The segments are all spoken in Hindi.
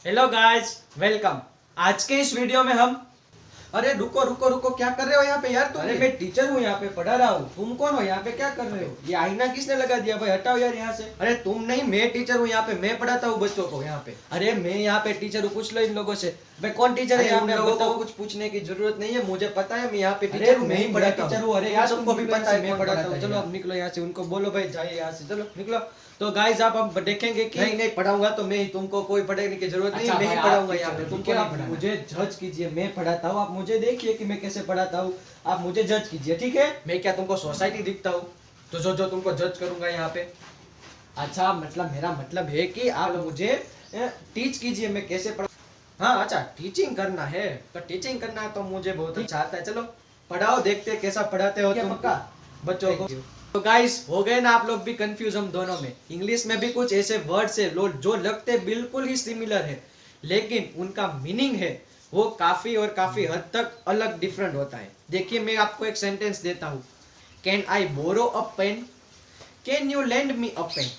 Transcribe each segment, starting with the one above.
Hello guys, welcome. आज के इस वीडियो में हम अरे रुको रुको रुको, क्या कर रहे हो यहाँ पे यार तुम? अरे मैं टीचर हूँ, यहाँ पे पढ़ा रहा हूँ। तुम कौन हो यहाँ पे, क्या कर रहे हो? ये आईना किसने लगा दिया भाई? हटाओ यार यहाँ से। अरे तुम नहीं, मैं टीचर हूँ यहाँ पे, मैं पढ़ाता हूँ बच्चों को यहाँ पे। अरे मैं यहाँ पे टीचर हूँ, पूछ लो इन लोगों से। भाई कौन टीचर है अरे यहाँ उन पे? लोगों को बताओ। कुछ पूछने की जरूरत नहीं है, मुझे पता है, मैं यहाँ पे अरे टीचर हूँ, मैं मैं ही पढ़ाता टीचर हूँ। हूँ। अरे तुम यार सबको भी पता है मैं पढ़ाता हूँ। चलो अब निकलो यहाँ से, उनको बोलो भाई जाइए यहाँ से, चलो निकलो। तो गाइस आप अब देखेंगे कि नहीं नहीं, पढ़ाऊंगा तो मैं ही, तुमको कोई पढ़ाने की जरूरत नहीं अच्छा है, मैं भाई, ही आप पढ़ाऊंगा टीचर यहाँ हो, पे, ठीक तुमको है। नहीं आप पढ़ाना। मुझे जज कीजिए, मैं पढ़ाता हूँ, आप मुझे देखिए कि मैं कैसे पढ़ाता हूँ। आप मुझे जज कीजिए, ठीक है। मैं क्या तुमको सोसाइटी दिखता हूँ तो जो जो तुमको जज करूंगा यहाँ पे? अच्छा, मतलब मेरा मतलब है कि आप मुझे टीच कीजिए, मैं कैसे पढ़ा। हाँ अच्छा, टीचिंग करना है तो टीचिंग करना है तो मुझे बहुत अच्छा आता है। चलो पढ़ाओ, देखते हैं कैसा पढ़ाते हो तुम पक्का बच्चों को। तो गाइस हो गए ना आप लोग भी कंफ्यूज हम दोनों में। इंग्लिश में भी कुछ ऐसे वर्ड्स है जो लगते बिल्कुल ही सिमिलर है, लेकिन उनका मीनिंग है वो काफी और काफी हद तक अलग डिफरेंट होता है। देखिए मैं आपको एक सेंटेंस देता हूँ। Can I borrow a pen, can you lend me a pen.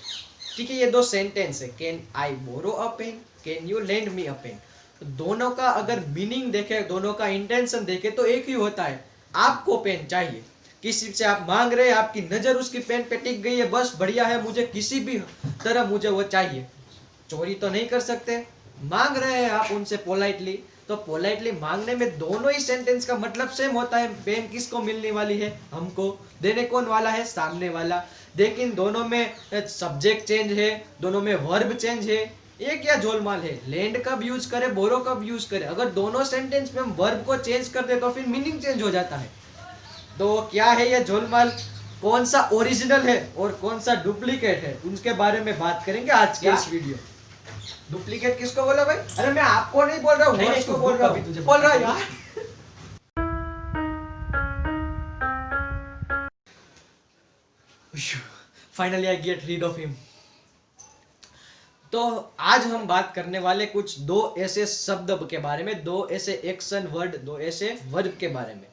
ठीक है, ये दो सेंटेंस है। Can I borrow a pen, can you lend me a pen. दोनों का अगर मीनिंग देखे, दोनों का इंटेंशन देखे तो एक ही होता है। आपको पेन चाहिए, किसी से आप मांग रहे हैं, आपकी नजर उसकी पेन पे टिक गई है, बस बढ़िया है, मुझे किसी भी तरह मुझे वो चाहिए। चोरी तो नहीं कर सकते। मांग रहे हैं आप उनसे पोलाइटली, तो पोलाइटली मांगने में दोनों ही सेंटेंस का मतलब सेम होता है। पेन किसको मिलने वाली है? हमको। देने कौन वाला है? सामने वाला। लेकिन दोनों में सब्जेक्ट चेंज है, दोनों में वर्ब चेंज है। ये क्या झोलमाल है? लैंड कब यूज करे, बोरो कब यूज करे? अगर दोनों सेंटेंस में हम वर्ब को चेंज कर दे तो फिर मीनिंग चेंज हो जाता है। तो क्या है ये झोलमाल? कौन सा ओरिजिनल है और कौन सा डुप्लीकेट है, उनके बारे में बात करेंगे आज के इस वीडियो। डुप्लीकेट किसको बोला भाई? अरे मैं आपको नहीं बोल रहा हूँ, नहीं नहीं, वर्ड्स को तू बोल रहा अभी हूँ। तुझे बोल रहा है बताता हूँ। यार। Finally I get rid of him. तो आज हम बात करने वाले कुछ दो ऐसे शब्द के बारे में, दो ऐसे एक्शन वर्ड, दो ऐसे वर्ब के बारे में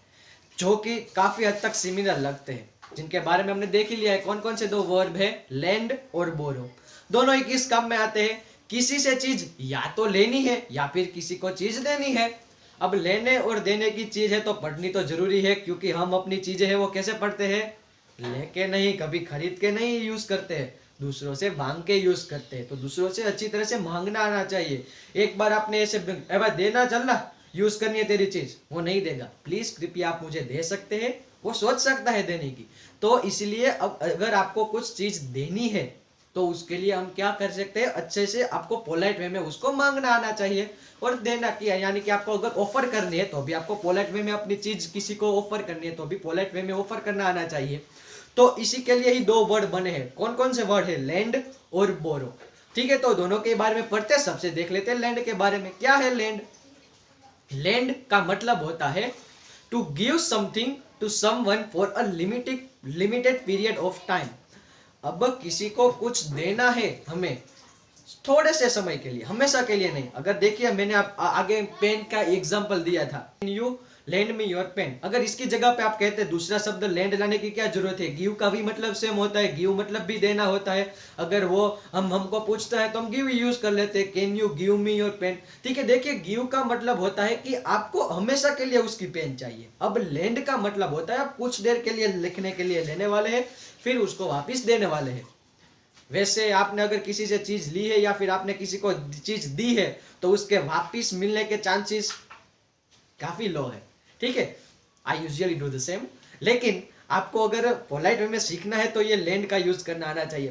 जो कि काफी हद तक सिमिलर लगते हैं, जिनके बारे में हमने देख ही लिया है। कौन कौन से दो वर्ब है? लैंड और बोरो। दोनों ही किस काम में आते हैं? किसी से चीज या तो लेनी है या फिर किसी को चीज देनी है। अब लेने और देने की चीज है तो पढ़नी तो जरूरी है, क्योंकि हम अपनी चीजें हैं वो कैसे पढ़ते हैं? लेके नहीं, कभी खरीद के नहीं यूज करते हैं, दूसरों से मांग के यूज करते हैं। तो दूसरों से अच्छी तरह से मांगना आना चाहिए। एक बार आपने ऐसे भाई देना, चलना यूज करनी है तेरी चीज, वो नहीं देगा, प्लीज कृपया आप मुझे दे सकते हैं, वो सोच सकता है देने की। तो इसलिए अब अगर आपको कुछ चीज देनी है तो उसके लिए हम क्या कर सकते हैं? अच्छे से आपको पोलाइट वे में उसको मांगना आना चाहिए। और देना किया, यानी कि आपको अगर ऑफर करनी है तो भी आपको पोलाइट वे में अपनी चीज किसी को ऑफर करनी है तो भी पोलाइट वे में ऑफर करना आना चाहिए। तो इसी के लिए ही दो वर्ड बने हैं। कौन कौन से वर्ड है? लैंड और बोरो। ठीक है, तो दोनों के बारे में पढ़ते हैं। सबसे देख लेते हैं लैंड के बारे में। क्या है लैंड? लैंड का मतलब होता है to give something to someone for a limited period of time. अब किसी को कुछ देना है हमें थोड़े से समय के लिए, हमेशा के लिए नहीं। अगर देखिए मैंने आप आगे पेन का एग्जांपल दिया था, you lend me your pen. अगर इसकी जगह पे आप कहते हैं दूसरा शब्द लैंड लाने की क्या जरूरत है? गिव का भी मतलब सेम होता है, गिव मतलब भी देना होता है। अगर वो हमको पूछता है तो हम गिव यूज कर लेते हैं, can you give me your pen. ठीक है, देखिए गिव का मतलब होता है कि आपको हमेशा के लिए उसकी पेन चाहिए। अब लैंड का मतलब होता है आप कुछ देर के लिए लिखने के लिए लेने वाले हैं, फिर उसको वापिस देने वाले हैं। वैसे आपने अगर किसी से चीज ली है या फिर आपने किसी को चीज दी है तो उसके वापिस मिलने के चांसेस काफी लो है। ठीक है, I usually do the same. लेकिन आपको अगर पोलाइट वे में सीखना है तो ये लैंड का यूज करना आना चाहिए।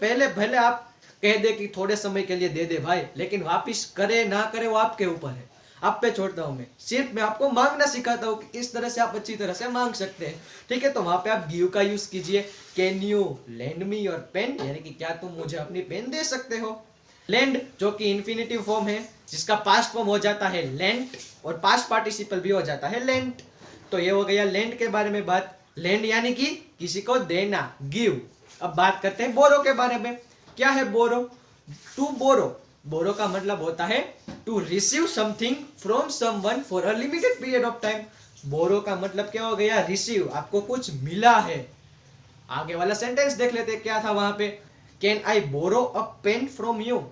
पहले भले आप कह दे कि थोड़े समय के लिए दे दे भाई, लेकिन वापिस करे ना करे वो आपके ऊपर है, आप पे छोड़ता हूं मैं। सिर्फ मैं आपको मांगना सिखाता हूं कि किस तरह से आप अच्छी तरह से मांग सकते हैं। ठीक है, तो वहां पे आप गिव का यूज कीजिए। Can you lend me your pen, यानी कि क्या तुम मुझे अपनी पेन दे सकते हो। लैंड जो कि इंफिनिटिव फॉर्म है, जिसका पास्ट फॉर्म हो जाता है लेंट और पास्ट पार्टिसिपल भी हो जाता है लेंट। तो ये हो गया लैंड के बारे में बात। लैंड यानी कि किसी को देना, गिव। अब बात करते हैं बोरो के बारे में। क्या है बोरो? टू बोरो, बोरो का मतलब होता है to receive something from someone for a limited period of time. Borrow का मतलब क्या हो गया? रिसीव, आपको कुछ मिला है। आगे वाला सेंटेंस देख लेते क्या था वहां पे। Can I borrow a pen from you.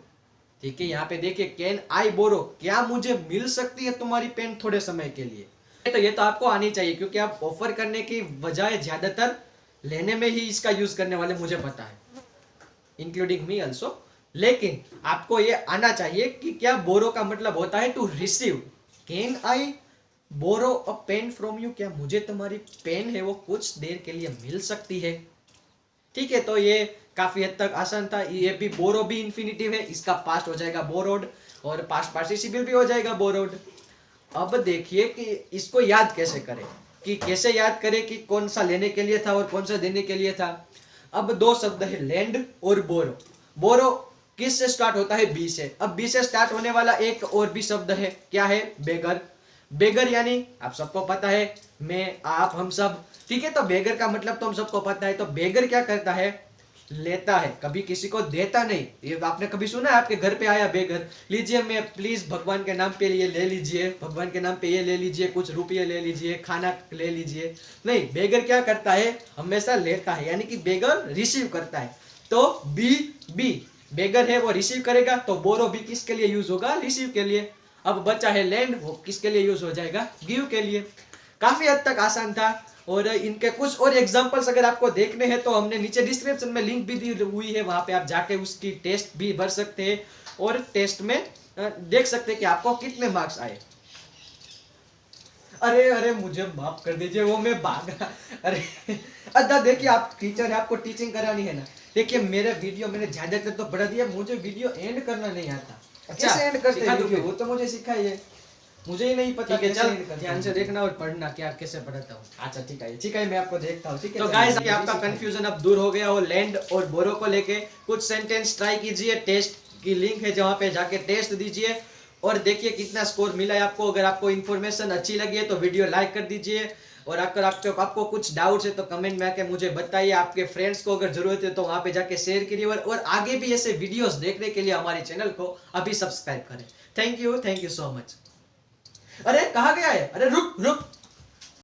ठीक है, यहाँ पे देखिए कैन आई बोरो, क्या मुझे मिल सकती है तुम्हारी पेन थोड़े समय के लिए। तो ये तो आपको आनी चाहिए, क्योंकि आप ऑफर करने की बजाय ज्यादातर लेने में ही इसका यूज करने वाले, मुझे पता है, इंक्लूडिंग मी ऑल्सो। लेकिन आपको ये आना चाहिए कि क्या बोरो का मतलब होता है to receive. Can I borrow a pen from you, क्या मुझे तुम्हारी पेन है वो कुछ देर के लिए मिल सकती है। ठीक है, तो ये काफी हद तक आसान था। ये भी बोरो भी इंफिनिटिव है, इसका पास्ट हो जाएगा बोरोड और पास्ट पार्टिसिपल भी हो जाएगा बोरोड। अब देखिए कि इसको याद कैसे करें, कि कैसे याद करें कि कौन सा लेने के लिए था और कौन सा देने के लिए था। अब दो शब्द है लैंड और बोरो। बोरो किस से स्टार्ट होता है, बी से। अब बी से स्टार्ट होने वाला एक और भी शब्द है, क्या है, बेगर। बेगर यानी आप सबको पता है, मैं आप हम सब, ठीक है। तो बेगर का मतलब तो हम सबको पता है। तो बेगर क्या करता है, लेता है, कभी किसी को देता नहीं। ये आपने कभी सुना है आपके घर पे आया बेगर, लीजिए मैं प्लीज भगवान के नाम पे ये ले लीजिए, भगवान के नाम पे ये ले लीजिए, कुछ रुपये ले लीजिए, खाना ले लीजिए। नहीं, बेगर क्या करता है, हमेशा लेता है, यानी कि बेगर रिसीव करता है। तो बी, बी बेगर है वो रिसीव करेगा, तो बोरो भी किसके लिए यूज होगा, रिसीव के लिए। अब बचा है लैंड, वो किसके लिए यूज हो जाएगा, गिव के लिए। काफी हद तक आसान था। और इनके कुछ और एग्जांपल्स अगर आपको देखने हैं तो हमने नीचे डिस्क्रिप्शन में लिंक भी दी हुई है, वहां पे आप जाके उसकी टेस्ट भी भर सकते हैं और टेस्ट में देख सकते हैं कि आपको कितने मार्क्स आए। अरे अरे मुझे माफ कर दीजिए, वो मैं भागा। अरे अदा देखिए, आप टीचर है, आपको टीचिंग करानी है ना। देखिए मेरे वीडियो मैंने ज्यादातर तो पढ़ा दिया, मुझे वीडियो एंड करना नहीं आता। अच्छा, कैसे एंड करते सिखा हैं दो वीडियो, फिर। वो तो मुझे सिखाइए, मुझे ही नहीं पता। ठीक है, कैसे चल end करते ध्यान हैं से वीडियो। देखना और पढ़ना क्या कैसे पढ़ाता हूँ। अच्छा ठीक है, मैं आपको देखता हूँ। ठीक है, तो चलिए, guys, मुझे आपका सिखाइए। confusion अब दूर हो गया हो लैंड और बोरो को लेके। कुछ सेंटेंस ट्राई कीजिए, टेस्ट की लिंक है जहाँ पे जाके टेस्ट दीजिए और देखिए कितना स्कोर मिला है आपको। अगर आपको इन्फॉर्मेशन अच्छी लगी है तो वीडियो लाइक कर दीजिए, और अगर आपको कुछ डाउट्स है तो कमेंट में आके मुझे बताइए। आपके फ्रेंड्स को अगर जरूरत है तो वहां पे जाके शेयर करिए, और आगे भी ऐसे वीडियोस देखने के लिए हमारे चैनल को अभी सब्सक्राइब करें। Thank you so much. अरे कहाँ गया है, अरे रुक रुक।